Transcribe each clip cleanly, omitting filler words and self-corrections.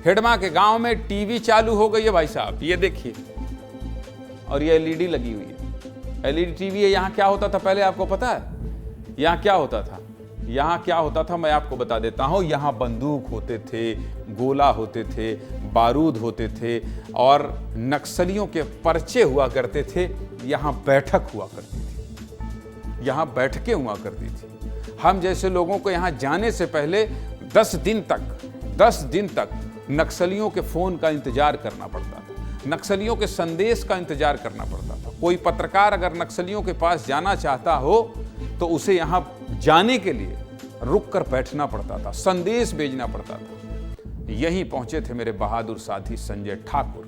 हिडमा के गांव में टीवी चालू हो गई है भाई साहब, ये देखिए, और ये एलईडी लगी हुई है। एलईडी टीवी है। यहाँ क्या होता था पहले, आपको पता है? यहाँ क्या होता था? यहाँ क्या होता था मैं आपको बता देता हूँ। यहाँ बंदूक होते थे, गोला होते थे, बारूद होते थे और नक्सलियों के पर्चे हुआ करते थे। यहाँ बैठक हुआ करती थी, यहाँ बैठकें हुआ करती थी। हम जैसे लोगों को यहाँ जाने से पहले 10 दिन तक नक्सलियों के फ़ोन का इंतजार करना पड़ता था, नक्सलियों के संदेश का इंतजार करना पड़ता था। कोई पत्रकार अगर नक्सलियों के पास जाना चाहता हो तो उसे यहाँ जाने के लिए रुक कर बैठना पड़ता था, संदेश भेजना पड़ता था। यहीं पहुंचे थे मेरे बहादुर साथी संजय ठाकुर,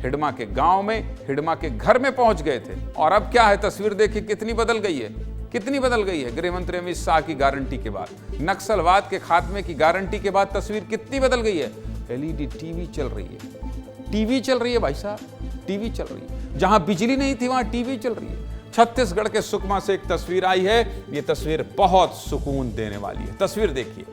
हिडमा के गांव में, हिडमा के घर में पहुंच गए थे। और अब क्या है, तस्वीर देखिए कितनी बदल गई है, कितनी बदल गई है। गृह मंत्री अमित शाह की गारंटी के बाद, नक्सलवाद के खात्मे की गारंटी के बाद तस्वीर कितनी बदल गई है। एलईडी टीवी चल रही है, टीवी चल रही है भाई साहब, टीवी चल रही है। जहां बिजली नहीं थी वहां टीवी चल रही है। छत्तीसगढ़ के सुकमा से एक तस्वीर आई है। ये तस्वीर बहुत सुकून देने वाली है। तस्वीर देखिए,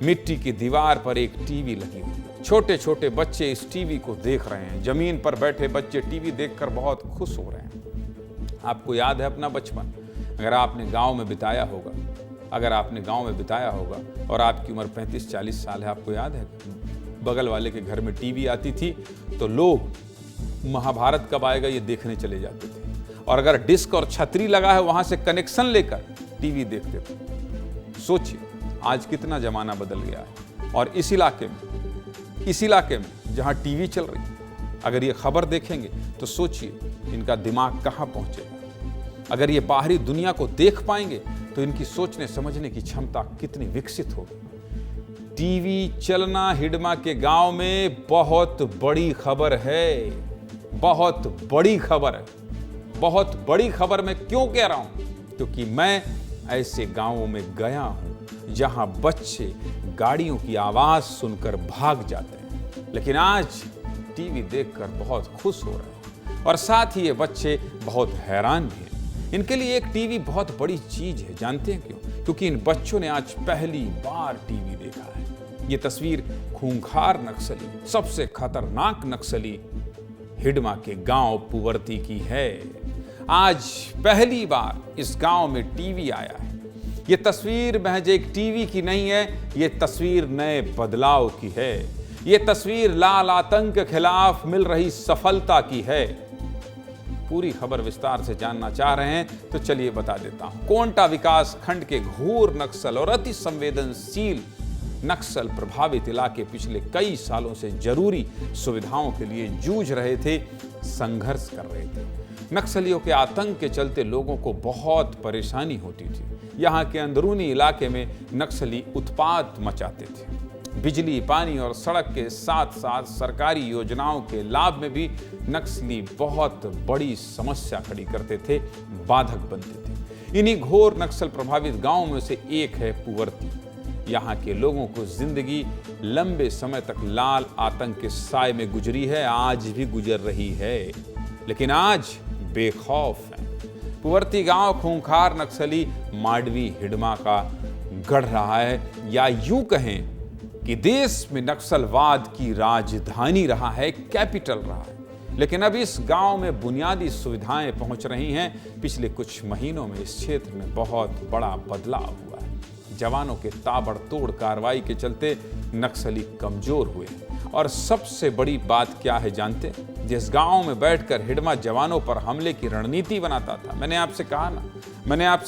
मिट्टी की दीवार पर एक टीवी लगी हुई है। छोटे छोटे बच्चे इस टीवी को देख रहे हैं। जमीन पर बैठे बच्चे टीवी देखकर बहुत खुश हो रहे हैं। आपको याद है अपना बचपन? अगर आपने गांव में बिताया होगा, अगर आपने गांव में बिताया होगा और आपकी उम्र 35-40 साल है, आपको याद है बगल वाले के घर में टीवी आती थी तो लोग महाभारत कब आएगा ये देखने चले जाते थे। और अगर डिस्क और छतरी लगा है वहां से कनेक्शन लेकर टीवी देखते थे। सोचिए आज कितना जमाना बदल गया है। और इस इलाके में जहां टीवी चल रही है, अगर ये खबर देखेंगे तो सोचिए इनका दिमाग कहां पहुंचेगा। अगर ये बाहरी दुनिया को देख पाएंगे तो इनकी सोचने समझने की क्षमता कितनी विकसित होगी। टीवी चलना हिडमा के गांव में बहुत बड़ी खबर है, बहुत बड़ी खबर है। बहुत बड़ी खबर मैं क्यों कह रहा हूं? क्योंकि मैं ऐसे गांवों में गया हूं जहां बच्चे गाड़ियों की आवाज सुनकर भाग जाते हैं, लेकिन आज टीवी देखकर बहुत खुश हो रहे हैं। और साथ ही ये बच्चे बहुत हैरान भी हैं। इनके लिए एक टीवी बहुत बड़ी चीज है। जानते हैं क्यों? क्योंकि इन बच्चों ने आज पहली बार टीवी देखा है। ये तस्वीर खूंखार नक्सली, सबसे खतरनाक नक्सली हिडमा के गांव पुवर्ती की है। आज पहली बार इस गांव में टीवी आया है। ये तस्वीर महज एक टीवी की नहीं है, ये तस्वीर नए बदलाव की है। ये तस्वीर लाल आतंक के खिलाफ मिल रही सफलता की है। पूरी खबर विस्तार से जानना चाह रहे हैं तो चलिए बता देता हूं। कोंटा विकास खंड के घोर नक्सल और अति संवेदनशील नक्सल प्रभावित इलाके पिछले कई सालों से जरूरी सुविधाओं के लिए जूझ रहे थे, संघर्ष कर रहे थे। नक्सलियों के आतंक के चलते लोगों को बहुत परेशानी होती थी। यहाँ के अंदरूनी इलाके में नक्सली उत्पात मचाते थे। बिजली, पानी और सड़क के साथ साथ सरकारी योजनाओं के लाभ में भी नक्सली बहुत बड़ी समस्या खड़ी करते थे, बाधक बनते थे। इन्हीं घोर नक्सल प्रभावित गांवों में से एक है पुवर्ती। यहाँ के लोगों को जिंदगी लंबे समय तक लाल आतंक के साए में गुजरी है, आज भी गुजर रही है, लेकिन आज बेखौफ है। पुवर्ती गांव खूंखार नक्सली माडवी हिडमा का गढ़ रहा है, या यूं कहें कि देश में नक्सलवाद की राजधानी रहा है, कैपिटल रहा है। लेकिन अब इस गांव में बुनियादी सुविधाएं पहुंच रही हैं। पिछले कुछ महीनों में इस क्षेत्र में बहुत बड़ा बदलाव हुआ है। जवानों के ताबड़तोड़ कार्रवाई के चलते नक्सली कमजोर हुए। और सबसे बड़ी बात क्या है जानते? जिस गांव में बैठकर हिडमा जवानों पर हमले की रणनीति बनाता था, मैंने आपसे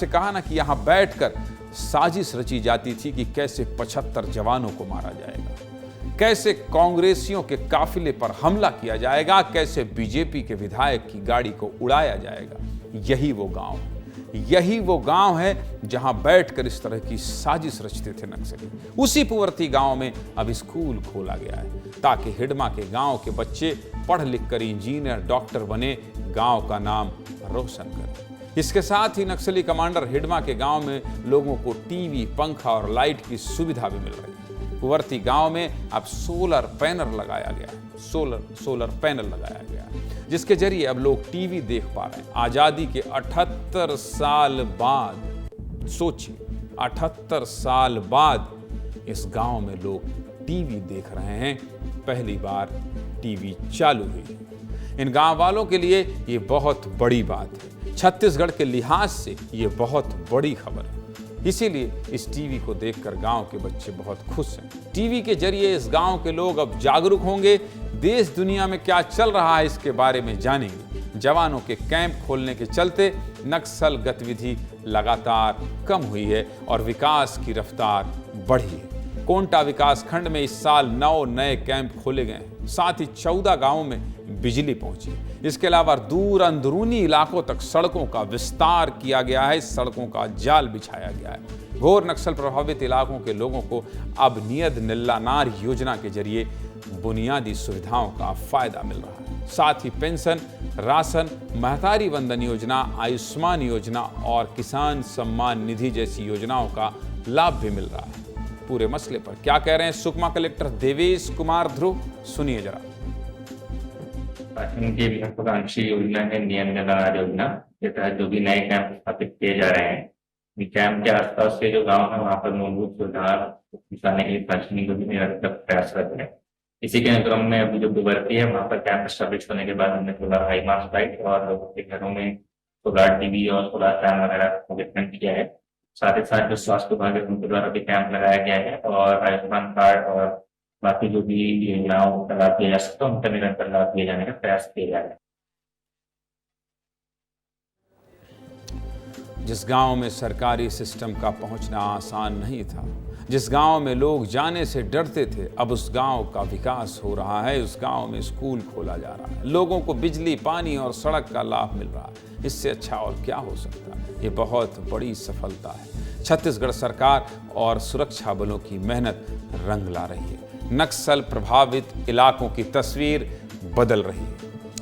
कहा ना कि यहां बैठकर साजिश रची जाती थी कि कैसे 75 जवानों को मारा जाएगा, कैसे कांग्रेसियों के काफिले पर हमला किया जाएगा, कैसे बीजेपी के विधायक की गाड़ी को उड़ाया जाएगा। यही वो गांव है जहां बैठकर इस तरह की साजिश रचते थे नक्सली। उसी पुवर्ती गांव में अब स्कूल खोला गया है ताकि हिडमा के गांव के बच्चे पढ़ लिख कर इंजीनियर, डॉक्टर बने, गांव का नाम रोशन करें। इसके साथ ही नक्सली कमांडर हिडमा के गांव में लोगों को टीवी, पंखा और लाइट की सुविधा भी मिल रही है। पुवर्ती गांव में अब सोलर पैनल लगाया गया है, सोलर पैनल लगाया गया है, जिसके जरिए अब लोग टीवी देख पा रहे हैं। आजादी के 78 साल बाद, सोचिए 78 साल बाद इस गांव में लोग टीवी देख रहे हैं, पहली बार टीवी चालू हुई। इन गांव वालों के लिए ये बहुत बड़ी बात है। छत्तीसगढ़ के लिहाज से ये बहुत बड़ी खबर है। इसीलिए इस टीवी को देखकर गांव के बच्चे बहुत खुश हैं। टीवी के जरिए इस गांव के लोग अब जागरूक होंगे, देश दुनिया में क्या चल रहा है इसके बारे में जानेंगे। जवानों के कैंप खोलने के चलते नक्सल गतिविधि लगातार कम हुई है और विकास की रफ्तार बढ़ी है। कोंटा विकास खंड में इस साल 9 नए कैंप खोले गए हैं। साथ ही 14 गांवों में बिजली पहुंची। इसके अलावा दूर अंदरूनी इलाकों तक सड़कों का विस्तार किया गया है, सड़कों का जाल बिछाया गया है। घोर नक्सल प्रभावित इलाकों के लोगों को अब नियत निल्लानार योजना के जरिए बुनियादी सुविधाओं का फायदा मिल रहा है। साथ ही पेंशन, राशन, महतारी वंदन योजना, आयुष्मान योजना और किसान सम्मान निधि जैसी योजनाओं का लाभ भी मिल रहा है। पूरे मसले पर क्या कह रहे हैं सुकमा कलेक्टर देवेश कुमार ध्रुव, सुनिए जरा। इनकी महत्वाकांक्षी योजना है नियम निल्लानार योजना के तहत जो भी नए कैंप स्थापित किए जा रहे हैं। कैंप के आसपास के जो गांव है वहाँ पर मूलभूत सुविधा पहुंचाने के लिए प्रशासन को भी निरंतर प्रयासरत है। इसी के क्रम में अभी जो दुबर्ती है वहाँ पर कैंप स्टैब्लिश होने के बाद हमने सोलर हाईमास्ट लाइट और लोगों के घरों में सोलर टीवी और सोलर फैन वगैरह का वितरण किया है। साथ ही साथ जो स्वास्थ्य विभाग है उनके द्वारा भी कैंप लगाया गया है और आयुष्मान कार्ड और बाकी जो भी योजनाओं का लाभ दिया जा सकता है उनका निरंतर लाभ दिए जाने का प्रयास किया जा रहा है। जिस गांव में सरकारी सिस्टम का पहुंचना आसान नहीं था, जिस गांव में लोग जाने से डरते थे, अब उस गांव का विकास हो रहा है। उस गांव में स्कूल खोला जा रहा है, लोगों को बिजली, पानी और सड़क का लाभ मिल रहा है। इससे अच्छा और क्या हो सकता है। ये बहुत बड़ी सफलता है। छत्तीसगढ़ सरकार और सुरक्षा बलों की मेहनत रंग ला रही है। नक्सल प्रभावित इलाकों की तस्वीर बदल रही है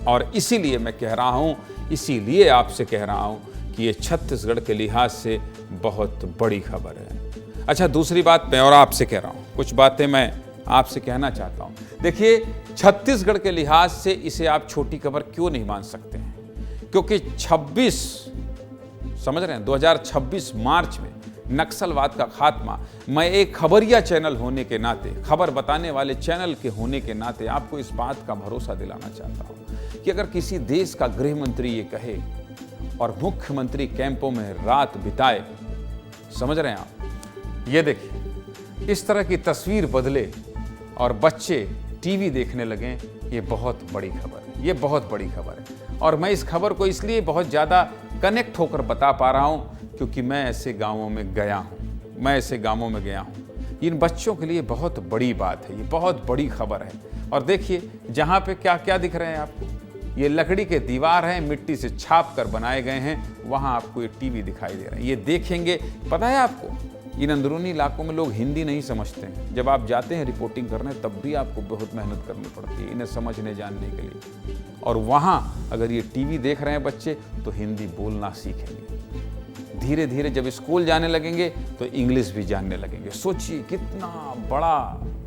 और इसीलिए मैं कह रहा हूँ, इसीलिए आपसे कह रहा हूँ कि ये छत्तीसगढ़ के लिहाज से बहुत बड़ी खबर है। अच्छा, दूसरी बात मैं और आपसे कह रहा हूँ, कुछ बातें मैं आपसे कहना चाहता हूँ। देखिए, छत्तीसगढ़ के लिहाज से इसे आप छोटी खबर क्यों नहीं मान सकते हैं, क्योंकि 2026 मार्च में नक्सलवाद का खात्मा, मैं एक खबरिया चैनल होने के नाते, खबर बताने वाले चैनल के होने के नाते आपको इस बात का भरोसा दिलाना चाहता हूँ कि अगर किसी देश का गृह मंत्री ये कहे और मुख्यमंत्री कैंपों में रात बिताए, समझ रहे हैं आप, ये देखिए इस तरह की तस्वीर बदले और बच्चे टीवी देखने लगें, ये बहुत बड़ी खबर है। ये बहुत बड़ी खबर है और मैं इस खबर को इसलिए बहुत ज़्यादा कनेक्ट होकर बता पा रहा हूँ क्योंकि मैं ऐसे गांवों में गया हूँ। इन बच्चों के लिए बहुत बड़ी बात है, ये बहुत बड़ी खबर है। और देखिए जहाँ पे क्या क्या दिख रहे हैं आपको, ये लकड़ी के दीवार हैं, मिट्टी से छाप कर बनाए गए हैं, वहाँ आपको ये टीवी दिखाई दे रहा है। ये देखेंगे, पता है आपको, इन अंदरूनी इलाकों में लोग हिंदी नहीं समझते हैं। जब आप जाते हैं रिपोर्टिंग करने तब भी आपको बहुत मेहनत करनी पड़ती है इन्हें समझने जानने के लिए। और वहाँ अगर ये टीवी देख रहे हैं बच्चे तो हिंदी बोलना सीखेंगे। धीरे धीरे जब स्कूल जाने लगेंगे तो इंग्लिश भी जानने लगेंगे। सोचिए कितना बड़ा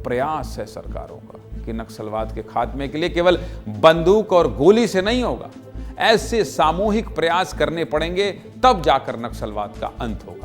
प्रयास है सरकारों का कि नक्सलवाद के खात्मे के लिए केवल बंदूक और गोली से नहीं होगा, ऐसे सामूहिक प्रयास करने पड़ेंगे, तब जाकर नक्सलवाद का अंत होगा।